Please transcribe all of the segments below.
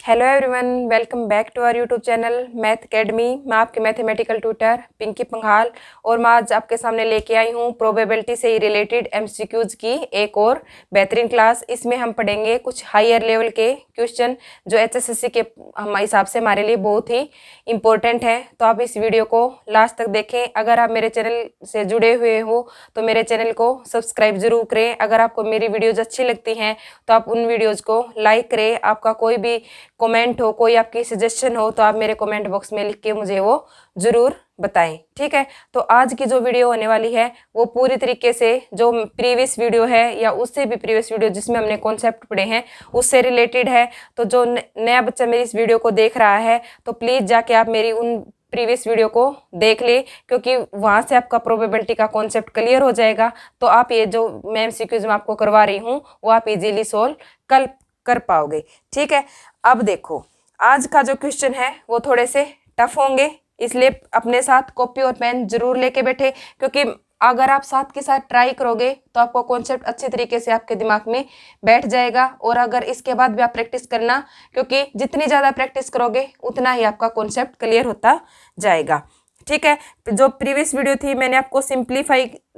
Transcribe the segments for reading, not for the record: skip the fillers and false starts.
Hello everyone, welcome back to our YouTube channel math academy. मैं आपके mathematical tutor Pinky Panghal और मैं आज आपके सामने लेके आई हूँ प्रोबेबिलिटी से ही रिलेटेड एमसीक्यूज की एक और बेहतरीन क्लास। इसमें हम पढ़ेंगे कुछ हायर लेवल के क्वेश्चन जो एचएसएससी के हम हिसाब से हमारे लिए बहुत ही इम्पोर्टेंट है। तो आप इस वीडियो को लास्ट तक देखें। अगर आप मेरे चैनल से जुड़े हुए हो तो मेरे चैनल को सब्सक्राइब जरूर करें। अगर आपको मेरी वीडियोज अच्छी लगती हैं तो आप उन वीडियोज़ को लाइक करें। आपका कोई भी कमेंट हो, कोई आपकी सजेशन हो तो आप मेरे कमेंट बॉक्स में लिख के मुझे वो ज़रूर बताएं, ठीक है। तो आज की जो वीडियो होने वाली है वो पूरी तरीके से जो प्रीवियस वीडियो है या उससे भी प्रीवियस वीडियो जिसमें हमने कॉन्सेप्ट पढ़े हैं उससे रिलेटेड है। तो जो नया बच्चा मेरी इस वीडियो को देख रहा है तो प्लीज़ जाके आप मेरी उन प्रीवियस वीडियो को देख ले, क्योंकि वहाँ से आपका प्रोबेबिलिटी का कॉन्सेप्ट क्लियर हो जाएगा। तो आप ये जो मैं एमसीक्यूज में आपको करवा रही हूँ वो आप इजीली सोल्व कर पाओगे, ठीक है। अब देखो, आज का जो क्वेश्चन है वो थोड़े से टफ होंगे, इसलिए अपने साथ कॉपी और पेन जरूर लेके बैठे, क्योंकि अगर आप साथ के साथ ट्राई करोगे तो आपको कॉन्सेप्ट अच्छी तरीके से आपके दिमाग में बैठ जाएगा। और अगर इसके बाद भी आप प्रैक्टिस करना, क्योंकि जितनी ज़्यादा प्रैक्टिस करोगे उतना ही आपका कॉन्सेप्ट क्लियर होता जाएगा, ठीक है। जो प्रीवियस वीडियो थी मैंने आपको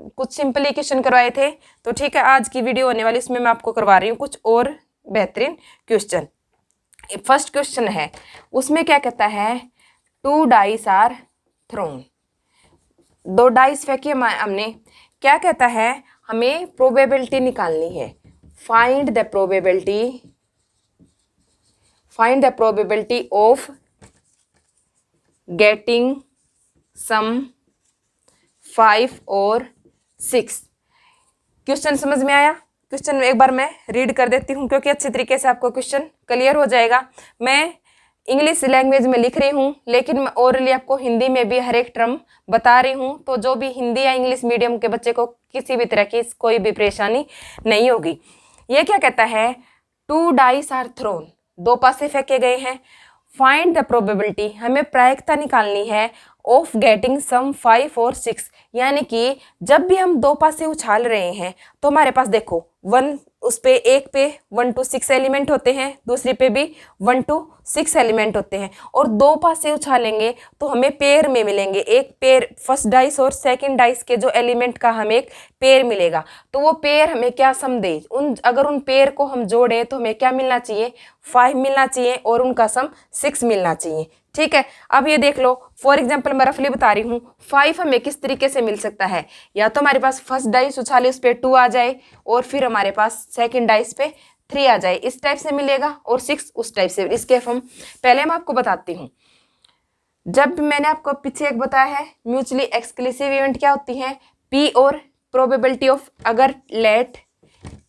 कुछ सिंप्लीकेशन करवाए थे, तो ठीक है आज की वीडियो होने वाली इसमें मैं आपको करवा रही हूँ कुछ और बेहतरीन क्वेश्चन। फर्स्ट क्वेश्चन है, उसमें क्या कहता है, 2 डाइस आर थ्रोन। 2 डाइस फेंके हमने। क्या कहता है, हमें प्रोबेबिलिटी निकालनी है। Find the probability of getting sum 5 और 6। क्वेश्चन समझ में आया? क्वेश्चन एक बार मैं रीड कर देती हूँ, क्योंकि अच्छी तरीके से आपको क्वेश्चन क्लियर हो जाएगा। मैं इंग्लिश लैंग्वेज में लिख रही हूँ, लेकिन मैं ओरली आपको हिंदी में भी हर एक टर्म बता रही हूँ, तो जो भी हिंदी या इंग्लिश मीडियम के बच्चे को किसी भी तरह की कोई भी परेशानी नहीं होगी। ये क्या कहता है, 2 डाइस आर थ्रोन, 2 पासे फेंके गए हैं। फाइंड द प्रोबेबिलिटी, हमें प्रायिकता निकालनी है ऑफ गेटिंग सम 5 और 6। यानी कि जब भी हम 2 पासे उछाल रहे हैं तो हमारे पास देखो एक पे 1 to 6 एलिमेंट होते हैं, दूसरी पे भी 1 to 6 एलिमेंट होते हैं, और 2 पासे उछालेंगे तो हमें पेयर में मिलेंगे। एक पेयर फर्स्ट डाइस और सेकंड डाइस के जो एलिमेंट का हमें एक पेयर मिलेगा, तो वो पेयर हमें क्या सम दे, अगर उन पेयर को हम जोड़े तो हमें क्या मिलना चाहिए, 5 मिलना चाहिए, और उनका सम 6 मिलना चाहिए, ठीक है। अब ये देख लो, फॉर एग्जाम्पल मैं रफली बता रही हूँ, 5 हमें किस तरीके से मिल सकता है, या तो हमारे पास फर्स्ट डाइस उछाले उस पर 2 आ जाए, और फिर हमारे पास सेकंड डाइस पे 3 आ जाए, इस टाइप से मिलेगा, और 6 उस टाइप से। इसके हम पहले मैं आपको बताती हूँ। जब मैंने आपको पीछे एक बताया है म्यूचुअली एक्सक्लूसिव इवेंट क्या होती है, पी और प्रोबेबिलिटी ऑफ, अगर let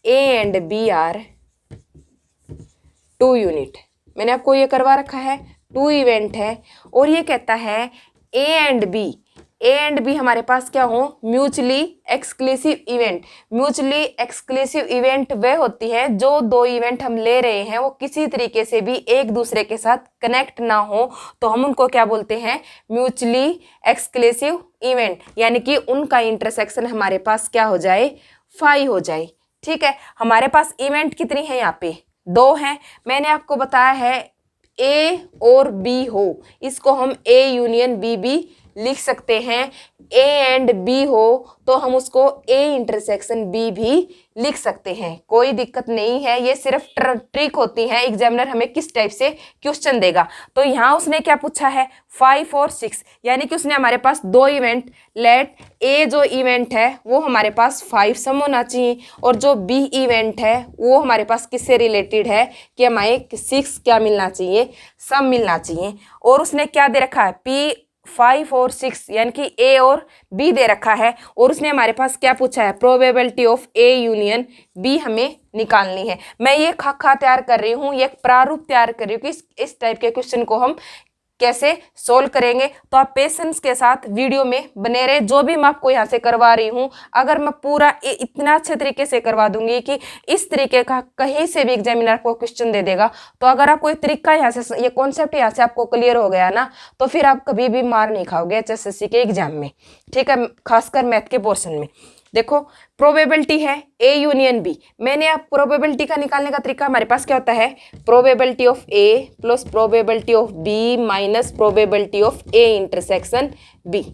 A and B are 2 unit, मैंने आपको ये करवा रखा है 2 इवेंट है, और ये कहता है ए एंड बी हमारे पास क्या हो, mutually exclusive event. Mutually exclusive event वह होती है जो 2 इवेंट हम ले रहे हैं वो किसी तरीके से भी एक दूसरे के साथ कनेक्ट ना हो, तो हम उनको क्या बोलते हैं, म्यूचुअली एक्सक्लूसिव इवेंट। यानी कि उनका इंटरसेक्शन हमारे पास क्या हो जाए, 5 हो जाए, ठीक है। हमारे पास इवेंट कितनी है, यहाँ पे 2 हैं। मैंने आपको बताया है ए और बी हो, इसको हम ए यूनियन बी भी लिख सकते हैं। ए एंड बी हो तो हम उसको ए इंटरसेक्शन बी भी लिख सकते हैं, कोई दिक्कत नहीं है। ये सिर्फ ट्रिक होती है, एग्जामिनर हमें किस टाइप से क्वेश्चन देगा। तो यहाँ उसने क्या पूछा है, 5 और 6, यानी कि उसने हमारे पास 2 इवेंट, लेट ए जो इवेंट है वो हमारे पास 5 सम होना चाहिए, और जो बी इवेंट है वो हमारे पास किससे रिलेटेड है कि हमें 6 क्या मिलना चाहिए, सम मिलना चाहिए। और उसने क्या दे रखा है, पी 5 और 6, यानी कि ए और बी दे रखा है, और उसने हमारे पास क्या पूछा है, probability of A union B हमें निकालनी है। मैं ये खाका तैयार कर रही हूँ, ये प्रारूप तैयार कर रही हूँ कि इस टाइप के क्वेश्चन को हम कैसे सोल्व करेंगे। तो आप पेशेंस के साथ वीडियो में बने रहे। जो भी मैं आपको यहाँ से करवा रही हूँ, अगर मैं पूरा इतना अच्छे तरीके से करवा दूंगी कि इस तरीके का कहीं से भी एग्जामिनर को क्वेश्चन दे देगा, तो अगर आपको ये तरीका यहाँ से, ये कॉन्सेप्ट यहाँ से आपको क्लियर हो गया ना, तो फिर आप कभी भी मार नहीं खाओगे एचएसएससी के एग्जाम में, ठीक है, खासकर मैथ के पोर्शन में। देखो प्रोबेबिलिटी है ए यूनियन बी, मैंने अब प्रोबेबिलिटी का निकालने का तरीका हमारे पास क्या होता है, probability of A plus probability of B minus probability of A intersection B.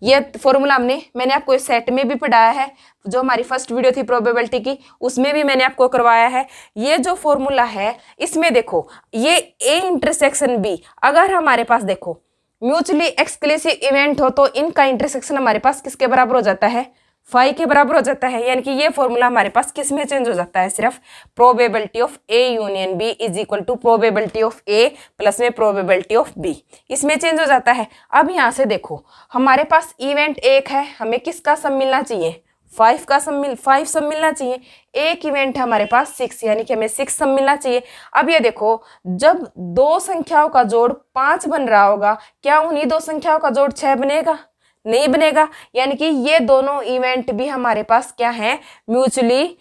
ये फॉर्मूला मैंने आपको इस सेट में भी पढ़ाया है, जो हमारी फर्स्ट वीडियो थी प्रोबेबिलिटी की उसमें भी मैंने आपको करवाया है। ये जो फॉर्मूला है इसमें देखो ये ए इंटरसेक्शन बी, अगर हमारे पास देखो म्यूचुअली एक्सक्लूसिव इवेंट हो तो इनका इंटरसेक्शन हमारे पास किसके बराबर हो जाता है, फाई के बराबर हो जाता है। यानी कि ये फॉर्मूला हमारे पास किस में चेंज हो जाता है, सिर्फ probability of A union B is equal to probability of A plus में प्रोबेबिलिटी ऑफ बी, इसमें चेंज हो जाता है। अब यहाँ से देखो हमारे पास इवेंट एक है, हमें किसका सम मिलना चाहिए, 5 का सम 5 सम मिलना चाहिए। एक इवेंट है हमारे पास 6, यानी कि हमें 6 सम मिलना चाहिए। अब ये देखो जब दो संख्याओं का जोड़ 5 बन रहा होगा, क्या उन्हीं दो संख्याओं का जोड़ 6 बनेगा, नहीं बनेगा। यानी कि ये दोनों इवेंट भी हमारे पास क्या है, म्यूचुअली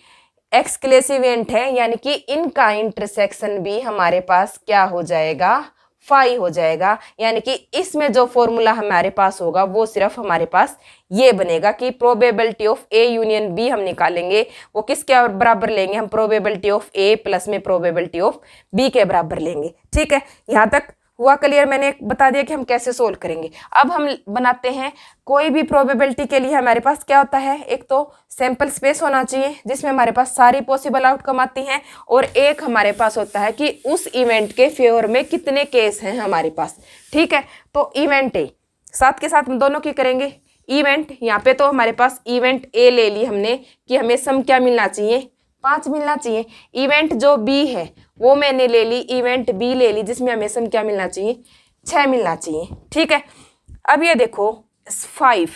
एक्सक्लूसिव इवेंट है, यानी कि इनका इंटरसेक्शन भी हमारे पास क्या हो जाएगा, फाई हो जाएगा। यानी कि इसमें जो फॉर्मूला हमारे पास होगा वो सिर्फ हमारे पास ये बनेगा कि probability of A union B हम निकालेंगे, वो किसके बराबर लेंगे, हम प्रोबेबिलिटी ऑफ ए प्लस में प्रोबेबिलिटी ऑफ बी के बराबर लेंगे। ठीक है, यहाँ तक हुआ क्लियर, मैंने बता दिया कि हम कैसे सोल्व करेंगे। अब हम बनाते हैं कोई भी प्रोबेबिलिटी के लिए हमारे पास क्या होता है, एक तो सैंपल स्पेस होना चाहिए जिसमें हमारे पास सारी पॉसिबल आउटकम आती हैं, और एक हमारे पास होता है कि उस इवेंट के फेवर में कितने केस हैं हमारे पास। ठीक है, तो इवेंट ए साथ के साथ हम दोनों की करेंगे। इवेंट यहाँ पे तो हमारे पास इवेंट ए ले ली हमने कि हमें सम क्या मिलना चाहिए, 5 मिलना चाहिए। इवेंट जो बी है वो मैंने ले ली, इवेंट बी ले ली जिसमें हमें सम क्या मिलना चाहिए, 6 मिलना चाहिए। ठीक है, अब ये देखो 5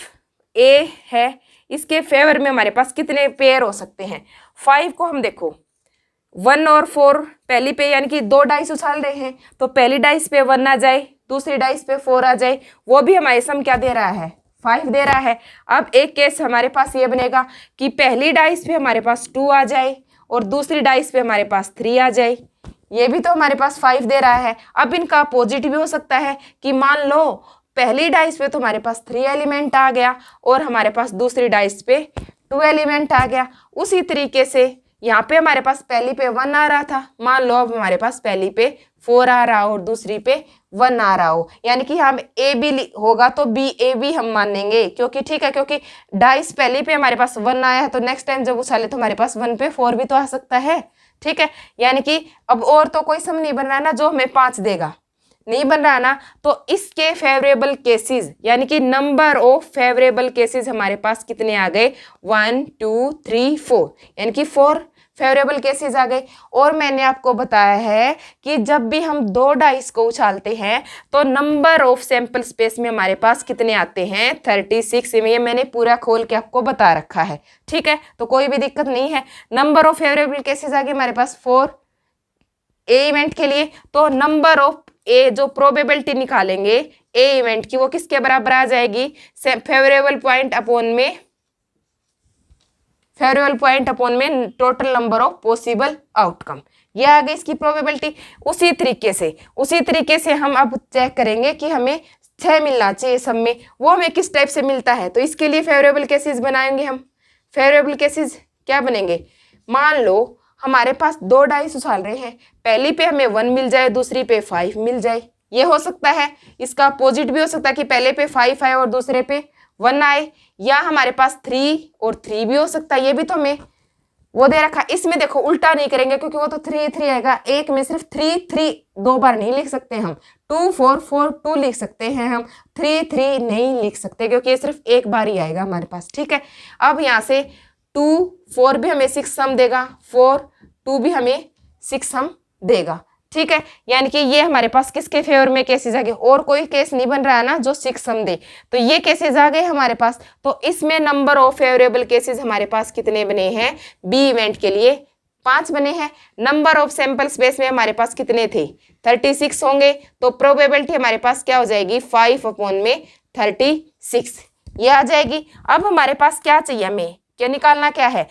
ए है, इसके फेवर में हमारे पास कितने पेयर हो सकते हैं, 5 को हम देखो 1 और 4 पहली पे, यानी कि 2 डाइस उछाल रहे हैं तो पहली डाइस पे 1 आ जाए, दूसरी डाइस पे 4 आ जाए, वो भी हमारे सम क्या दे रहा है, 5 दे रहा है। अब एक केस हमारे पास ये बनेगा कि पहली डाइस पे हमारे पास 2 आ जाए और दूसरी डाइस पे हमारे पास 3 आ जाए, ये भी तो हमारे पास 5 दे रहा है। अब इनका अपोजिट भी हो सकता है कि मान लो पहली डाइस पे तो हमारे पास 3 एलिमेंट आ गया और हमारे पास दूसरी डाइस पे 2 एलिमेंट आ गया। उसी तरीके से यहाँ पे हमारे पास पहली पे 1 आ रहा था, मान लो अब हमारे पास पहली पे 4 आ रहा हो और दूसरी पे 1 आ रहा हो, यानी कि हम ए बी होगा तो बी ए बी हम मानेंगे, क्योंकि ठीक है, क्योंकि डाइस पहली पे हमारे पास 1 आया है तो नेक्स्ट टाइम जब उछाले तो हमारे पास 1 पे 4 भी तो आ सकता है। ठीक है, यानी कि अब और तो कोई सम नहीं बन रहा ना जो हमें 5 देगा, नहीं बन रहा ना, तो इसके फेवरेबल केसेस यानी कि नंबर ऑफ फेवरेबल केसेस हमारे पास कितने आ गए, 1 2 3 4, यानी कि 4 फेवरेबल केसेस आ गए। और मैंने आपको बताया है कि जब भी हम 2 डाइस को उछालते हैं तो नंबर ऑफ सैंपल स्पेस में हमारे पास कितने आते हैं, 36। ये मैंने पूरा खोल के आपको बता रखा है। ठीक है, तो कोई भी दिक्कत नहीं है। नंबर ऑफ फेवरेबल केसेस आ गए हमारे पास 4 ए इवेंट के लिए, तो नंबर ऑफ ए जो प्रोबेबिलिटी निकालेंगे ए इवेंट की वो किसके बराबर आ जाएगी, फेवरेबल पॉइंट अपॉन में total number of possible outcome, ये आ गई इसकी प्रोबेबिलिटी। उसी तरीके से हम अब चेक करेंगे कि हमें 6 मिलना चाहिए सब में, वो हमें किस टाइप से मिलता है, तो इसके लिए फेवरेबल केसेस बनाएंगे हम। फेवरेबल केसेस क्या बनेंगे, मान लो हमारे पास 2 डाइस उछाल रहे हैं, पहली पे हमें 1 मिल जाए, दूसरी पे 5 मिल जाए, ये हो सकता है। इसका अपोजिट भी हो सकता है कि पहले पे 5 आए और दूसरे पे 1 आए, या हमारे पास 3 और 3 भी हो सकता है, ये भी तो हमें वो दे रखा। इसमें देखो उल्टा नहीं करेंगे क्योंकि वो तो 3 3 आएगा, एक में सिर्फ 3 3 2 बार नहीं लिख सकते हम, 2 4 4 2 लिख सकते हैं हम, 3 3 नहीं लिख सकते क्योंकि ये सिर्फ एक बार ही आएगा हमारे पास। ठीक है, अब यहाँ से 2 4 भी हमें 6 सम देगा, 4 2 भी हमें 6 सम देगा। ठीक है, यानी कि ये हमारे पास किसके फेवर में केसेस आ गए, और कोई केस नहीं बन रहा है ना जो 6 सम दे, तो ये केसेस आ गए हमारे पास। तो इसमें नंबर ऑफ फेवरेबल केसेस हमारे पास कितने बने हैं, बी इवेंट के लिए 5 बने हैं। नंबर ऑफ सैंपल स्पेस में हमारे पास कितने थे, 36 होंगे, तो प्रोबेबिलिटी हमारे पास क्या हो जाएगी, 5 अपॉन में 36 ये आ जाएगी। अब हमारे पास क्या चाहिए, हमें क्या निकालना, क्या है,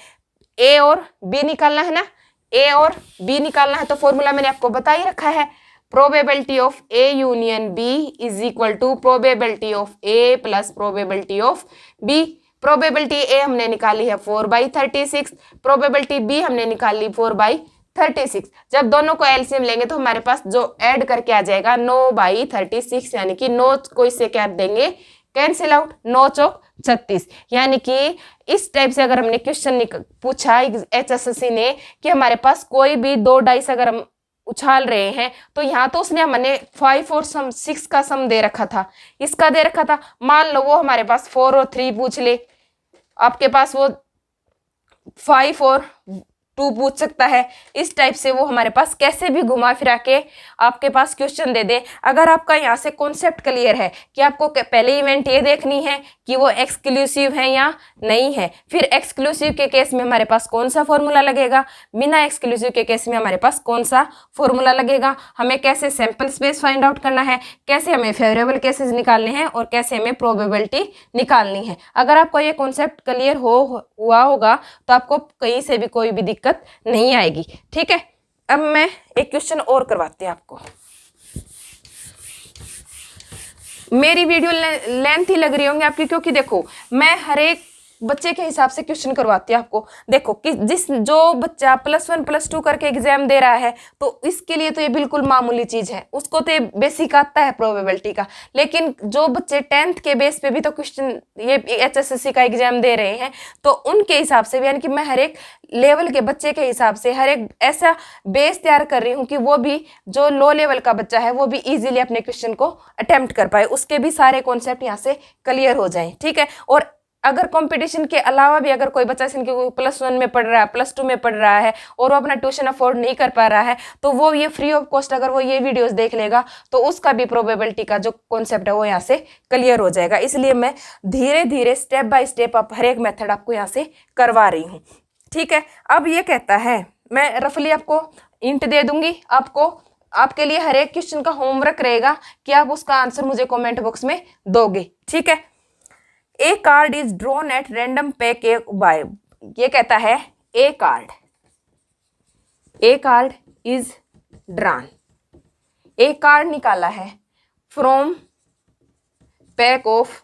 ए और बी निकालना है ना, ए और बी निकालना है। तो फॉर्मूला मैंने आपको बता ही रखा है, probability of A union B is equal to probability of A plus probability of B. Probability A हमने निकाली है 4/36, प्रोबेबिलिटी बी हमने निकाली 4/36। जब दोनों को एलसीएम लेंगे तो हमारे पास जो ऐड करके आ जाएगा 9/36, यानी कि 9 को इससे क्या देंगे, कैंसिल आउट, 9 चौक 36। यानी कि इस टाइप से अगर हमने क्वेश्चन पूछा HSSC ने कि हमारे पास कोई भी 2 डाइस अगर हम उछाल रहे हैं, तो यहाँ तो उसने हमने 5 और 6 का सम दे रखा था, इसका दे रखा था। मान लो वो हमारे पास 4 और 3 पूछ ले, आपके पास वो 5 और 2 पूछ सकता है। इस टाइप से वो हमारे पास कैसे भी घुमा फिरा के आपके पास क्वेश्चन दे दे। अगर आपका यहाँ से कॉन्सेप्ट क्लियर है कि आपको पहले इवेंट ये देखनी है कि वो एक्सक्लूसिव है या नहीं है, फिर एक्सक्लूसिव के केस में हमारे पास कौन सा फॉर्मूला लगेगा, बिना एक्सक्लूसिव के केस में हमारे पास कौन सा फॉर्मूला लगेगा, हमें कैसे सैंपल स्पेस फाइंड आउट करना है, कैसे हमें फेवरेबल केसेस निकालने हैं और कैसे हमें प्रोबेबिलिटी निकालनी है। अगर आपको ये कॉन्सेप्ट क्लियर हुआ होगा तो आपको कहीं से भी कोई भी दिक्कत नहीं आएगी। ठीक है, अब मैं एक क्वेश्चन और करवाती हूँ आपको। मेरी वीडियो लेंथ ही लग रही होंगी आपकी, क्योंकि देखो मैं हर एक बच्चे के हिसाब से क्वेश्चन करवाती है आपको। देखो कि जो बच्चा +1 +2 करके एग्जाम दे रहा है तो इसके लिए तो ये बिल्कुल मामूली चीज है, उसको तो ये बेसिक आता है प्रोबेबिलिटी का। लेकिन जो बच्चे 10th के बेस पे भी तो क्वेश्चन ये HSSC का एग्जाम दे रहे हैं, तो उनके हिसाब से भी, यानी कि मैं हर एक लेवल के बच्चे के हिसाब से हर एक ऐसा बेस तैयार कर रही हूँ कि वो भी जो लो लेवल का बच्चा है वो भी इजीली अपने क्वेश्चन को अटेम्प्ट कर पाए, उसके भी सारे कॉन्सेप्ट यहाँ से क्लियर हो जाएं। ठीक है, और अगर कंपटीशन के अलावा भी अगर कोई बच्चा +1 में पढ़ रहा है, +2 में पढ़ रहा है और वो अपना ट्यूशन अफोर्ड नहीं कर पा रहा है, तो वो ये फ्री ऑफ कॉस्ट अगर वो ये वीडियोस देख लेगा तो उसका भी प्रोबेबिलिटी का जो कॉन्सेप्ट है वो यहाँ से क्लियर हो जाएगा। इसलिए मैं धीरे धीरे स्टेप बाय स्टेप हर एक मेथड आपको यहाँ से करवा रही हूँ। ठीक है, अब ये कहता है, मैं रफली आपको इंट दे दूंगी, आपको आपके लिए हर एक क्वेश्चन का होमवर्क रहेगा कि आप उसका आंसर मुझे कमेंट बॉक्स में दोगे। ठीक है, a card is drawn at random pack by, ये कहता है a card is drawn, a card निकाला है फ्रॉम पैक ऑफ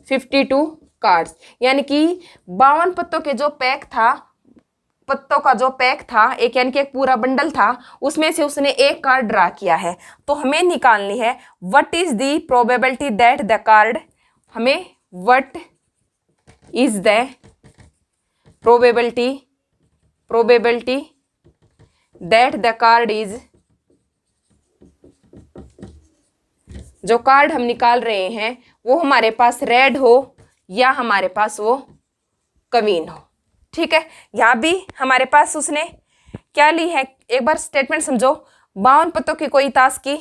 52 कार्ड्स, यानी कि 52 पत्तों के जो पैक था, पत्तों का जो पैक था एक, यानी कि एक पूरा बंडल था, उसमें से उसने एक कार्ड ड्रा किया है। तो हमें निकालनी है what is the probability that the card, हमें what is the probability that the card is, जो कार्ड हम निकाल रहे हैं वो हमारे पास रेड हो या हमारे पास वो क्वीन हो। ठीक है, यहाँ भी हमारे पास उसने क्या ली है, एक बार स्टेटमेंट समझो। 52 पत्तों की कोई ताश की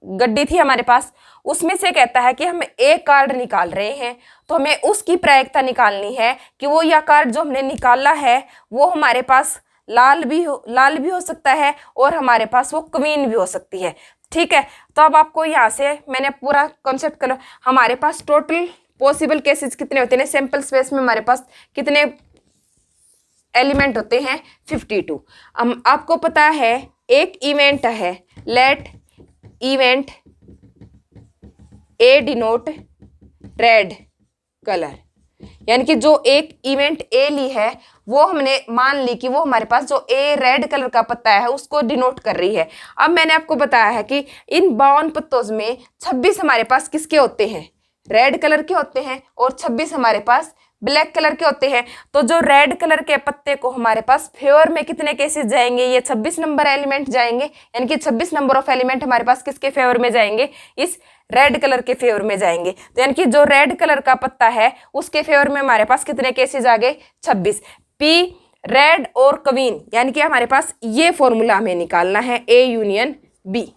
गड्डी थी हमारे पास, उसमें से कहता है कि हम एक कार्ड निकाल रहे हैं, तो हमें उसकी प्रायिकता निकालनी है कि वो या कार्ड जो हमने निकाला है वो हमारे पास लाल भी हो सकता है और हमारे पास वो क्वीन भी हो सकती है। ठीक है, तो अब आपको यहाँ से मैंने पूरा कॉन्सेप्ट कर, हमारे पास टोटल पॉसिबल केसेस कितने होते हैं, सैंपल स्पेस में हमारे पास कितने एलिमेंट होते हैं, 52। आपको पता है एक इवेंट है, let event A denote red colour, यानी कि जो एक इवेंट ए ली है वो हमने मान ली कि वो हमारे पास जो ए रेड कलर का पत्ता है उसको डिनोट कर रही है। अब मैंने आपको बताया है कि इन 52 पत्तों में 26 हमारे पास किसके होते हैं, रेड कलर के होते हैं, और 26 हमारे पास ब्लैक कलर के होते हैं। तो जो रेड कलर के पत्ते को हमारे पास फेवर में कितने केसेस जाएंगे, ये 26 नंबर एलिमेंट जाएंगे, यानी कि 26 नंबर ऑफ एलिमेंट हमारे पास किसके फेवर में जाएंगे, इस रेड कलर के फेवर में जाएंगे। तो यानी कि जो रेड कलर का पत्ता है उसके फेवर में हमारे पास कितने केसेस आ गए, 26। पी रेड और क्वीन, यानी कि हमारे पास ये फॉर्मूला हमें निकालना है, ए यूनियन बी।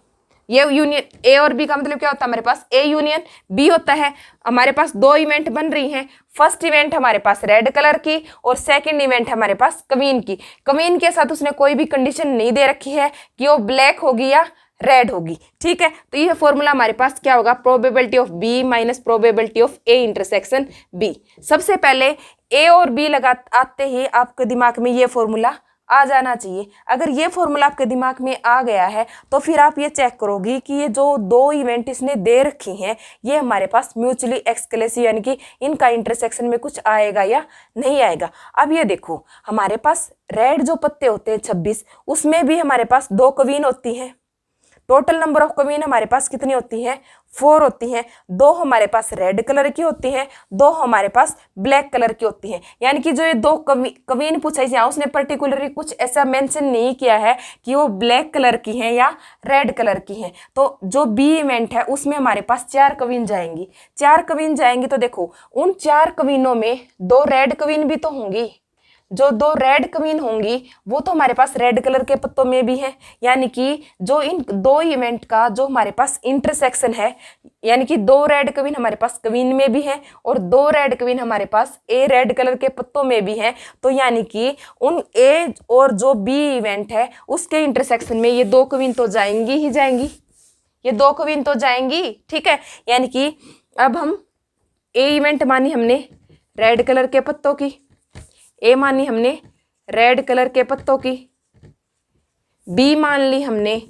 ये यूनियन ए और बी का मतलब क्या होता है, हमारे पास ए यूनियन बी होता है। हमारे पास 2 इवेंट बन रही हैं, फर्स्ट इवेंट हमारे पास रेड कलर की और सेकंड इवेंट हमारे पास क्वीन की। क्वीन के साथ उसने कोई भी कंडीशन नहीं दे रखी है कि वो ब्लैक होगी या रेड होगी। ठीक है, तो ये फॉर्मूला हमारे पास क्या होगा, probability of B minus probability of A intersection B. सबसे पहले ए और बी लगा आते ही आपके दिमाग में ये फॉर्मूला आ जाना चाहिए। अगर ये फॉर्मूला आपके दिमाग में आ गया है तो फिर आप ये चेक करोगी कि ये जो दो इवेंट इसने दे रखी हैं ये हमारे पास म्यूचुअली एक्सक्लूसिव यानी कि इनका इंटरसेक्शन में कुछ आएगा या नहीं आएगा। अब ये देखो हमारे पास रेड जो पत्ते होते हैं 26, उसमें भी हमारे पास 2 क्वीन होती हैं। टोटल नंबर ऑफ क्वीन हमारे पास कितनी होती हैं? 4 होती हैं। 2 हमारे पास रेड कलर की होती हैं, 2 हमारे पास ब्लैक कलर की होती हैं। यानी कि जो ये 2 क्वीन पूछा है उसने पर्टिकुलरली कुछ ऐसा मेंशन नहीं किया है कि वो ब्लैक कलर की हैं या रेड कलर की हैं। तो जो बी इवेंट है उसमें हमारे पास 4 क्वीन जाएंगी। 4 क्वीन जाएंगी तो देखो उन 4 क्वीनों में 2 रेड क्वीन भी तो होंगी। जो 2 रेड क्वीन होंगी वो तो हमारे पास रेड कलर के पत्तों में भी है। यानी कि जो इन 2 इवेंट का जो हमारे पास इंटरसेक्शन है, यानी कि 2 रेड क्वीन हमारे पास क्वीन में भी है और 2 रेड क्वीन हमारे पास ए रेड कलर के पत्तों में भी है। तो यानी कि उन ए और जो बी इवेंट है उसके इंटरसेक्शन में ये 2 क्वीन तो जाएंगी ही जाएंगी, ये 2 क्वीन तो जाएंगी। ठीक है, यानी कि अब हम ए इवेंट मानी हमने रेड कलर के पत्तों की, ए मानी हमने रेड कलर के पत्तों की, बी मान ली हमने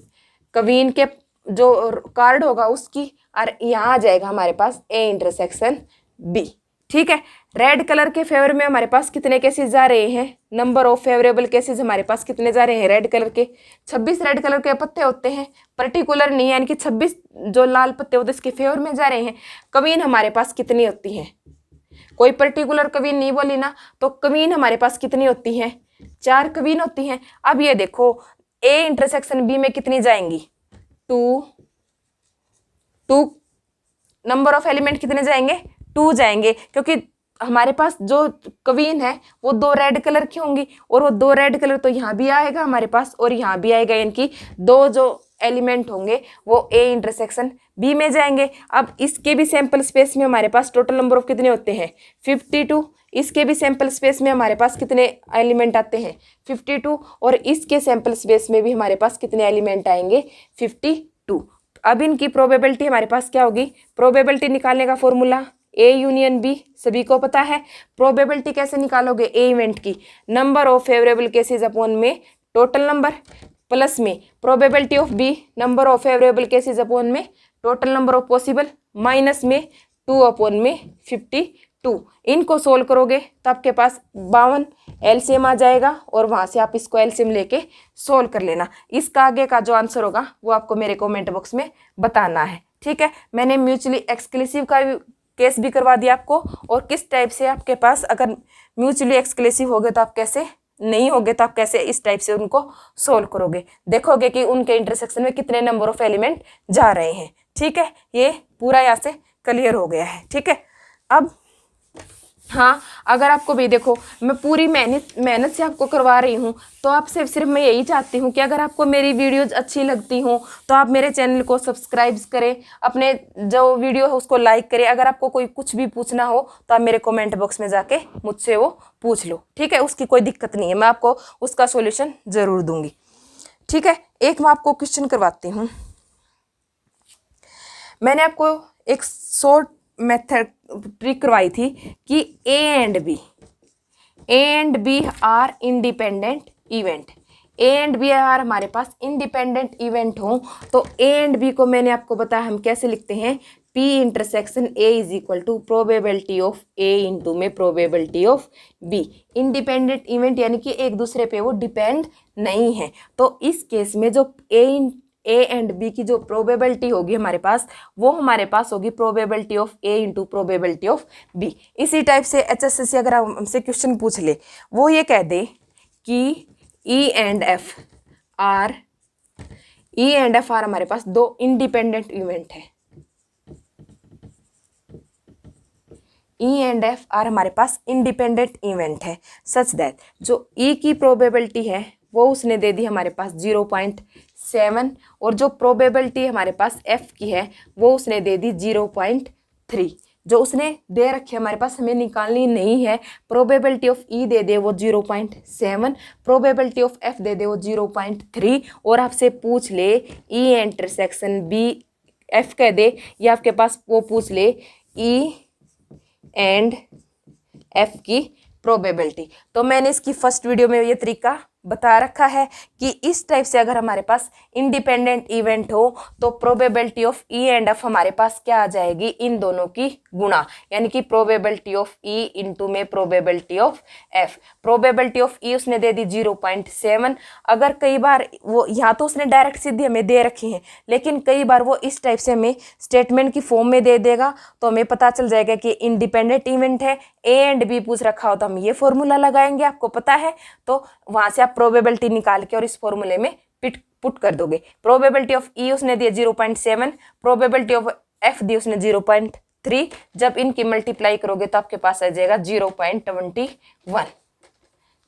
क्वीन के जो कार्ड होगा उसकी, और यहाँ आ जाएगा हमारे पास ए इंटरसेक्शन बी। ठीक है, रेड कलर के फेवर में हमारे पास कितने केसेस जा रहे हैं? नंबर ऑफ फेवरेबल केसेस हमारे पास कितने जा रहे हैं? रेड कलर के 26 रेड कलर के पत्ते होते हैं, पर्टिकुलर नहीं, यानी कि 26 जो लाल पत्ते होते हैं इसके फेवर में जा रहे हैं। क्वीन हमारे पास कितनी होती हैं? कोई पर्टिकुलर क्वीन नहीं बोली ना, तो क्वीन हमारे पास कितनी होती हैं? 4 क्वीन होती हैं। अब ये देखो ए इंटरसेक्शन बी में कितनी जाएंगी? 2 नंबर ऑफ एलिमेंट कितने जाएंगे? 2 जाएंगे, क्योंकि हमारे पास जो क्वीन है वो 2 रेड कलर की होंगी और वो 2 रेड कलर तो यहाँ भी आएगा हमारे पास और यहाँ भी आएगा, यानी कि 2 जो एलिमेंट होंगे वो ए इंटरसेक्शन बी में जाएंगे। अब इसके भी सैंपल स्पेस में हमारे पास टोटल नंबर ऑफ कितने होते हैं? 52। इसके भी सैंपल स्पेस में हमारे पास कितने एलिमेंट आते हैं? 52। और इसके सैंपल स्पेस में भी हमारे पास कितने एलिमेंट आएंगे? 52। अब इनकी प्रोबेबिलिटी हमारे पास क्या होगी? प्रोबेबिलिटी निकालने का फॉर्मूला ए यूनियन बी सभी को पता है। प्रोबेबिलिटी कैसे निकालोगे? ए इवेंट की number of favourable cases upon में टोटल नंबर, प्लस में probability of B number of favourable cases upon में total number of possible, minus में 2 अपॉन में 52। इनको सोल्व करोगे तो आपके पास 52 एलसीएम आ जाएगा और वहाँ से आप इसको एलसीएम लेके सोल्व कर लेना। इसका आगे का जो आंसर होगा वो आपको मेरे कमेंट बॉक्स में बताना है। ठीक है, मैंने म्यूचुअली एक्सक्लूसिव का केस भी करवा दिया आपको, और किस टाइप से आपके पास अगर म्यूचुअली एक्सक्लूसिव हो गए तो आप कैसे, नहीं होगे तो आप कैसे इस टाइप से उनको सोल्व करोगे, देखोगे कि उनके इंटरसेक्शन में कितने नंबर ऑफ एलिमेंट जा रहे हैं। ठीक है, ये पूरा यहाँ से क्लियर हो गया है। ठीक है, अब हाँ, अगर आपको भी देखो मैं पूरी मेहनत से आपको करवा रही हूँ, तो आपसे सिर्फ मैं यही चाहती हूँ कि अगर आपको मेरी वीडियोज अच्छी लगती हूँ तो आप मेरे चैनल को सब्सक्राइब करें, अपने जो वीडियो है उसको लाइक करें। अगर आपको कोई कुछ भी पूछना हो तो आप मेरे कमेंट बॉक्स में जाके मुझसे वो पूछ लो। ठीक है, उसकी कोई दिक्कत नहीं है, मैं आपको उसका सोल्यूशन ज़रूर दूंगी। ठीक है, एक मैं आपको क्वेश्चन करवाती हूँ। मैंने आपको एक शॉर्ट मेथड ट्रिक करवाई थी कि A and B are independent event. A and B are हमारे पास इंडिपेंडेंट इवेंट हो तो ए एंड बी को मैंने आपको बताया हम कैसे लिखते हैं? P intersection A is equal to probability of A into में probability of B। Independent event यानी कि एक दूसरे पे वो डिपेंड नहीं है। तो इस केस में जो ए एंड बी की जो प्रोबेबिलिटी होगी हमारे पास, वो हमारे पास होगी probability of A into probability of B. इसी टाइप से HSSC अगर हमसे क्वेश्चन पूछ ले, वो ये कह दे कि ई एंड एफ आर हमारे पास 2 इंडिपेंडेंट इवेंट है। ई एंड एफ आर हमारे पास इंडिपेंडेंट इवेंट है, सच दैट जो ई की प्रोबेबिलिटी है वो उसने दे दी हमारे पास 0.7 और जो प्रोबेबिलिटी हमारे पास एफ की है वो उसने दे दी 0.3। जो उसने दे रखी है हमारे पास हमें निकालनी नहीं है। प्रोबेबिलिटी ऑफ ई दे दे वो 0.7, प्रोबेबिलिटी ऑफ एफ दे दे वो 0.3 और आपसे पूछ ले ई इंटरसेक्शन बी एफ कह दे, या आपके पास वो पूछ ले ई एंड एफ की प्रोबेबिलिटी। तो मैंने इसकी फर्स्ट वीडियो में ये तरीका बता रखा है कि इस टाइप से अगर हमारे पास इंडिपेंडेंट इवेंट हो तो probability of E and F हमारे पास क्या आ जाएगी, इन दोनों की गुणा, यानी कि प्रोबेबिलिटी ऑफ ई इंटू में probability of F. Probability of E उसने दे दी 0.7। अगर कई बार वो या तो उसने डायरेक्ट सीधी हमें दे रखी है, लेकिन कई बार वो इस टाइप से हमें स्टेटमेंट की फॉर्म में दे देगा तो हमें पता चल जाएगा कि इंडिपेंडेंट इवेंट है, ए एंड बी पूछ रखा हो तो हम ये फॉर्मूला लगाएंगे, आपको पता है, तो वहां से आप प्रोबेबिलिटी निकाल के और इस फॉर्मूले में पुट कर दोगे। प्रोबेबिलिटी ऑफ ई उसने दिया 0.7, प्रोबेबिलिटी ऑफ एफ दी उसने 0.3। जब इनकी मल्टीप्लाई करोगे तो आपके पास आ जाएगा 0.21।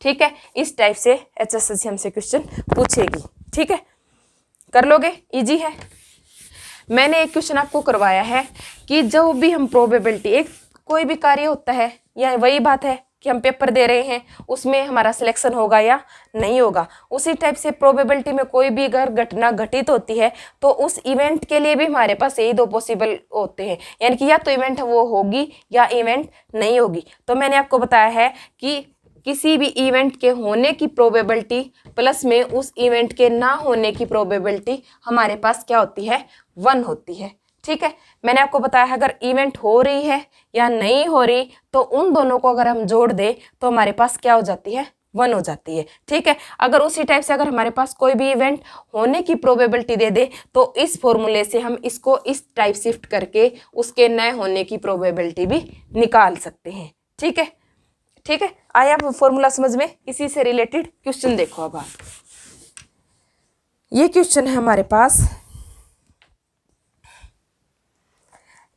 ठीक है, इस टाइप से HSLC हमसे क्वेश्चन पूछेगी। ठीक है, कर लोगे, इजी है। मैंने एक क्वेश्चन आपको करवाया है कि जो भी हम प्रोबेबिलिटी, एक कोई भी कार्य होता है, या वही बात है कि हम पेपर दे रहे हैं उसमें हमारा सिलेक्शन होगा या नहीं होगा, उसी टाइप से प्रोबेबिलिटी में कोई भी अगर घटना घटित होती है तो उस इवेंट के लिए भी हमारे पास यही दो पॉसिबल होते हैं, यानी कि या तो इवेंट वो होगी या इवेंट नहीं होगी। तो मैंने आपको बताया है कि किसी भी इवेंट के होने की प्रोबेबिलिटी प्लस में उस इवेंट के ना होने की प्रोबेबिलिटी हमारे पास क्या होती है, 1 होती है। ठीक है, मैंने आपको बताया है अगर इवेंट हो रही है या नहीं हो रही तो उन दोनों को अगर हम जोड़ दें तो हमारे पास क्या हो जाती है, 1 हो जाती है। ठीक है, अगर उसी टाइप से अगर हमारे पास कोई भी इवेंट होने की प्रोबेबिलिटी दे दे तो इस फॉर्मूले से हम इसको इस टाइप शिफ्ट करके उसके न होने की प्रोबेबिलिटी भी निकाल सकते हैं। ठीक है, ठीक है, आया फॉर्मूला समझ में। इसी से रिलेटेड क्वेश्चन देखो। अब ये क्वेश्चन है हमारे पास,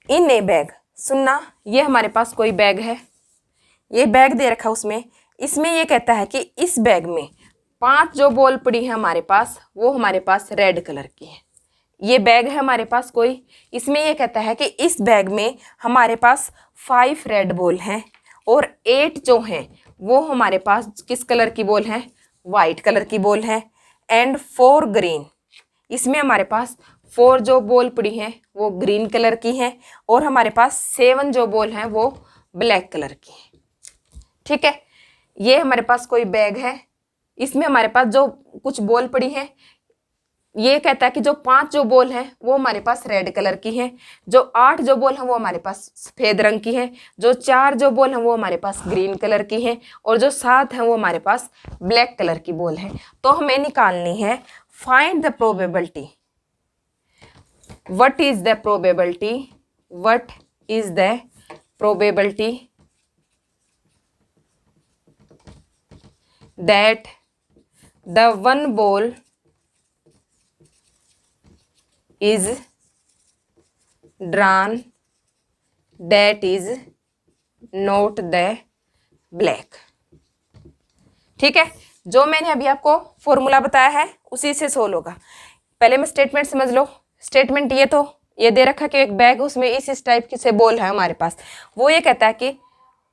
इन ए बैग, सुनना, ये हमारे पास कोई बैग है, ये बैग दे रखा उसमें, इसमें ये कहता है कि इस बैग में 5 जो बॉल पड़ी है हमारे पास वो हमारे पास रेड कलर की है। ये बैग है हमारे पास कोई, इसमें ये कहता है कि इस बैग में हमारे पास 5 रेड बॉल हैं और 8 जो हैं वो हमारे पास किस कलर की बॉल हैं, वाइट कलर की बॉल है, एंड 4 ग्रीन, इसमें हमारे पास 4 जो बॉल पड़ी हैं वो ग्रीन कलर की हैं और हमारे पास 7 जो बॉल हैं वो ब्लैक कलर की हैं। ठीक है, ये हमारे पास कोई बैग है, इसमें हमारे पास जो कुछ बॉल पड़ी हैं, ये कहता है कि जो 5 जो बॉल हैं वो हमारे पास रेड कलर की हैं, जो 8 जो बॉल हैं वो हमारे पास सफ़ेद रंग की हैं, जो 4 जो बॉल हैं वो हमारे पास ग्रीन कलर की हैं और जो 7 हैं वो हमारे पास ब्लैक कलर की बॉल है। तो हमें निकालनी है find the probability, what is the probability, what is the probability that the one ball is drawn that is not the black। ठीक है, जो मैंने अभी आपको फॉर्मूला बताया है उसी से सोल्व होगा। पहले मैं स्टेटमेंट समझ लो। स्टेटमेंट ये दे रखा कि एक बैग, उसमें इस टाइप की से बॉल है हमारे पास, वो ये कहता है कि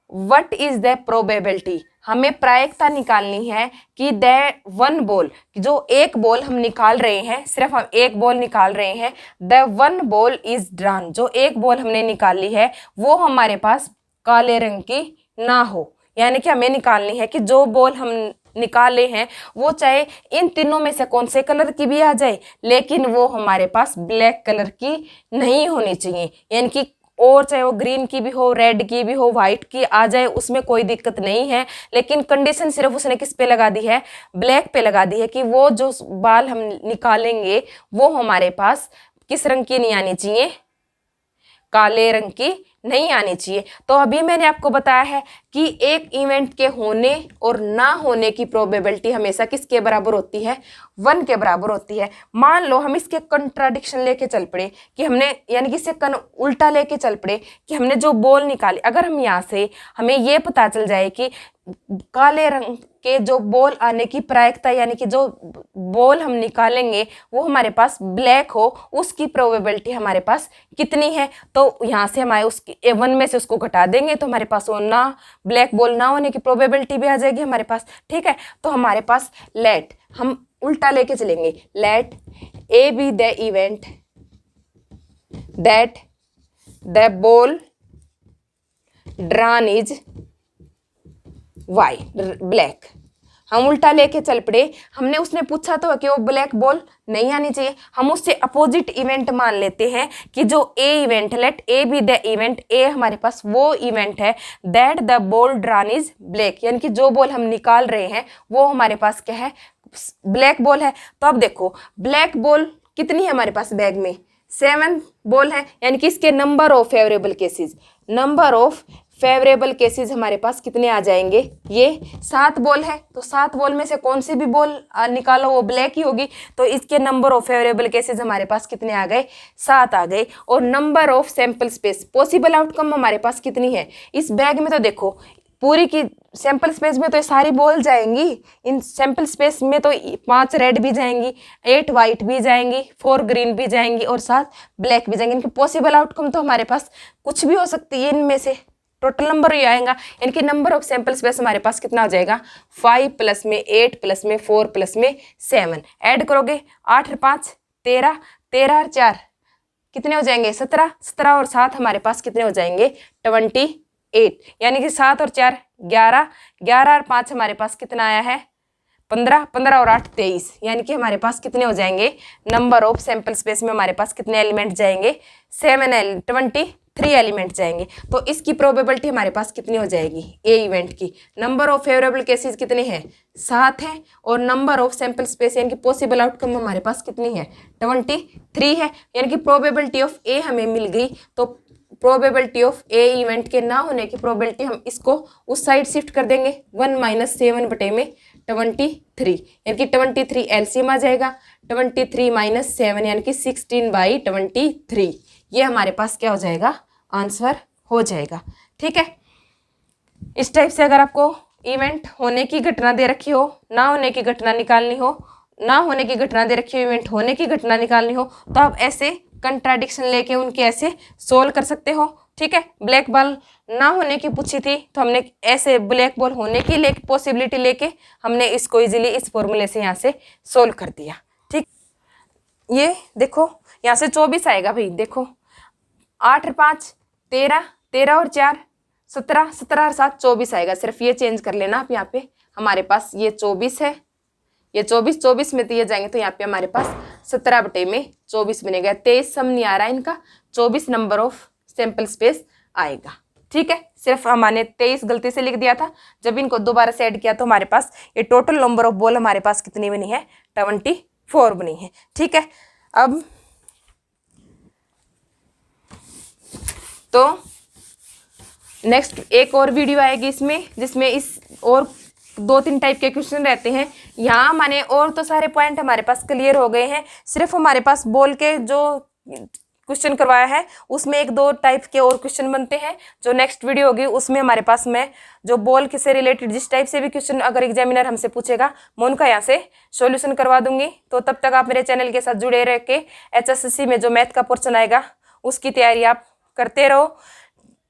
व्हाट इज द प्रोबेबिलिटी, हमें प्रायिकता निकालनी है कि द वन बॉल, जो एक बॉल हम निकाल रहे हैं, सिर्फ हम एक बॉल निकाल रहे हैं, the one ball is drawn, जो एक बॉल हमने निकाली है वो हमारे पास काले रंग की ना हो, यानी कि हमें निकालनी है कि जो बॉल हम निकाले हैं वो चाहे इन तीनों में से कौन से कलर की भी आ जाए लेकिन वो हमारे पास ब्लैक कलर की नहीं होनी चाहिए, यानी कि और चाहे वो ग्रीन की भी हो, रेड की भी हो, वाइट की आ जाए, उसमें कोई दिक्कत नहीं है। लेकिन कंडीशन सिर्फ उसने किस पे लगा दी है, ब्लैक पे लगा दी है कि वो जो बाल हम निकालेंगे वो हमारे पास किस रंग की नहीं आनी चाहिए, काले रंग की नहीं आनी चाहिए। तो अभी मैंने आपको बताया है कि एक इवेंट के होने और ना होने की प्रोबेबिलिटी हमेशा किसके बराबर होती है, 1 के बराबर होती है। मान लो हम इसके कंट्राडिक्शन लेके चल पड़े कि हमने, यानी कि इससे उल्टा लेके चल पड़े कि हमने जो बॉल निकाली, अगर हम यहाँ से हमें ये पता चल जाए कि काले रंग के जो बॉल आने की प्रायिकता, यानी कि जो बॉल हम निकालेंगे वो हमारे पास ब्लैक हो, उसकी प्रोबेबिलिटी हमारे पास कितनी है, तो यहाँ से हमारे उसकी 1 में से उसको घटा देंगे तो हमारे पास वो ना ब्लैक बॉल ना होने की प्रोबेबिलिटी भी आ जाएगी हमारे पास। ठीक है, तो हमारे पास लेट, हम उल्टा लेके चलेंगे, let A be the event that the ball drawn is white black. हम उल्टा लेके चल पड़े। हमने उसने पूछा तो कि वो ब्लैक बॉल नहीं आनी चाहिए, हम उससे अपोजिट इवेंट मान लेते हैं कि जो A event, let A be the event, A हमारे पास वो इवेंट है that the ball drawn is black, यानी कि जो बॉल हम निकाल रहे हैं वो हमारे पास क्या है, ब्लैक बॉल है। तो अब देखो ब्लैक बॉल कितनी है हमारे पास बैग में, 7 बॉल है, यानी कि इसके number of favourable cases, number of favourable cases हमारे पास कितने आ जाएंगे, ये 7 बॉल है। तो 7 बॉल में से कौन सी भी बॉल निकालो वो ब्लैक ही होगी, तो इसके नंबर ऑफ फेवरेबल केसेस हमारे पास कितने आ गए, 7 आ गए। और number of sample space, possible outcome हमारे पास कितनी है इस बैग में, तो देखो पूरी की सैंपल स्पेस में तो ये सारी बॉल जाएंगी, इन सैंपल स्पेस में तो 5 रेड भी जाएंगी, 8 वाइट भी जाएंगी, 4 ग्रीन भी जाएंगी और 7 ब्लैक भी जाएंगी। इनकी पॉसिबल आउटकम तो हमारे पास कुछ भी हो सकती है इनमें से, टोटल नंबर ही आएगा। इनकी नंबर ऑफ सैंपल स्पेस हमारे पास कितना हो जाएगा, 5 प्लस में 8 प्लस में 4 प्लस में 7, ऐड करोगे 8 और 5 13, 13 और 4 कितने हो जाएंगे, 17, 17 और 7 हमारे पास कितने हो जाएंगे, 28, यानी कि 7 और 4 11, 11 और 5 हमारे पास कितना आया है, 15, 15 और 8 23, यानी कि हमारे पास कितने हो जाएंगे, नंबर ऑफ सैंपल स्पेस में हमारे पास कितने एलिमेंट जाएंगे, 23 एलिमेंट जाएंगे। तो इसकी प्रोबेबिलिटी हमारे पास कितनी हो जाएगी, ए इवेंट की, नंबर ऑफ फेवरेबल केसेस कितने हैं, 7 है, और नंबर ऑफ सैंपल स्पेस यानी कि पॉसिबल आउटकम हमारे पास कितनी है, 23 है, यानी कि प्रोबेबिलिटी ऑफ ए हमें मिल गई। तो प्रोबेबिलिटी ऑफ ए इवेंट के ना होने की प्रोबेबिलिटी हम इसको उस साइड शिफ्ट कर देंगे, 1 - 7 बटे में 23, यानी कि 23 एलसीएम आ जाएगा, 23 - 7 यानी कि 16/23, ये हमारे पास क्या हो जाएगा, आंसर हो जाएगा। ठीक है, इस टाइप से अगर आपको इवेंट होने की घटना दे रखी हो, ना होने की घटना निकालनी हो, ना होने की घटना दे रखी हो, इवेंट होने की घटना निकालनी हो, तो आप ऐसे कंट्राडिक्शन लेके उनके ऐसे सोल्व कर सकते हो। ठीक है, ब्लैक बॉल ना होने की पूछी थी तो हमने ऐसे ब्लैक बॉल होने की पॉसिबिलिटी लेके हमने इसको इजीली इस फॉर्मूले से यहाँ से सोल्व कर दिया। ठीक, ये देखो यहाँ से 24 आएगा भाई, देखो 8 और 5 13, 13 और 4 17, 17 और 7 24 आएगा। सिर्फ ये चेंज कर लेना आप, यहाँ पे हमारे पास ये 24 है, ये 24 में दिए जाएंगे तो यहाँ पे हमारे पास 17 बटे में 24 बनेगा। 23 सम नहीं आ रहा है इनका, 24 नंबर ऑफ सैंपल स्पेस आएगा। ठीक है, सिर्फ हमने 23 गलती से लिख दिया था, जब इनको दोबारा से ऐड किया तो हमारे पास ये टोटल नंबर ऑफ बॉल हमारे पास कितनी बनी है, 24 बनी है। ठीक है, अब तो नेक्स्ट एक और वीडियो आएगी इसमें, जिसमें इस और 2-3 टाइप के क्वेश्चन रहते हैं। यहाँ माने और तो सारे पॉइंट हमारे पास क्लियर हो गए हैं, सिर्फ हमारे पास बॉल के जो क्वेश्चन करवाया है उसमें 1-2 टाइप के और क्वेश्चन बनते हैं। जो नेक्स्ट वीडियो होगी उसमें हमारे पास मैं जो बॉल के से रिलेटेड जिस टाइप से भी क्वेश्चन अगर एग्जामिनर हमसे पूछेगा मैं उनका यहाँ से सॉल्यूशन करवा दूंगी। तो तब तक आप मेरे चैनल के साथ जुड़े रह के HSSC में जो मैथ का पोर्शन आएगा उसकी तैयारी आप करते रहो।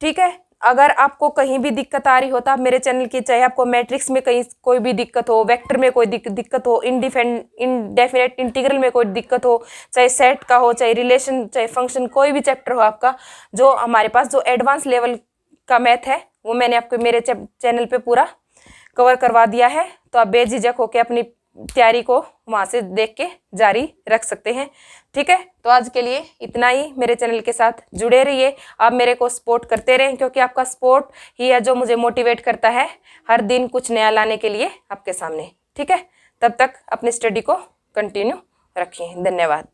ठीक है, अगर आपको कहीं भी दिक्कत आ रही हो तो आप मेरे चैनल की, चाहे आपको मैट्रिक्स में कहीं कोई भी दिक्कत हो, वेक्टर में कोई दिक्कत हो, इनडेफिनेट इंटीग्रल में कोई दिक्कत हो, चाहे सेट का हो, चाहे रिलेशन, चाहे फंक्शन, कोई भी चैप्टर हो आपका, जो हमारे पास जो एडवांस लेवल का मैथ है वो मैंने आपको मेरे चैनल पे पूरा कवर करवा दिया है। तो आप बेझिझक होकर अपनी तैयारी को वहाँ से देख के जारी रख सकते हैं। ठीक है, तो आज के लिए इतना ही। मेरे चैनल के साथ जुड़े रहिए, आप मेरे को सपोर्ट करते रहें, क्योंकि आपका सपोर्ट ही है जो मुझे मोटिवेट करता है हर दिन कुछ नया लाने के लिए आपके सामने। ठीक है, तब तक अपनी स्टडी को कंटिन्यू रखिए। धन्यवाद।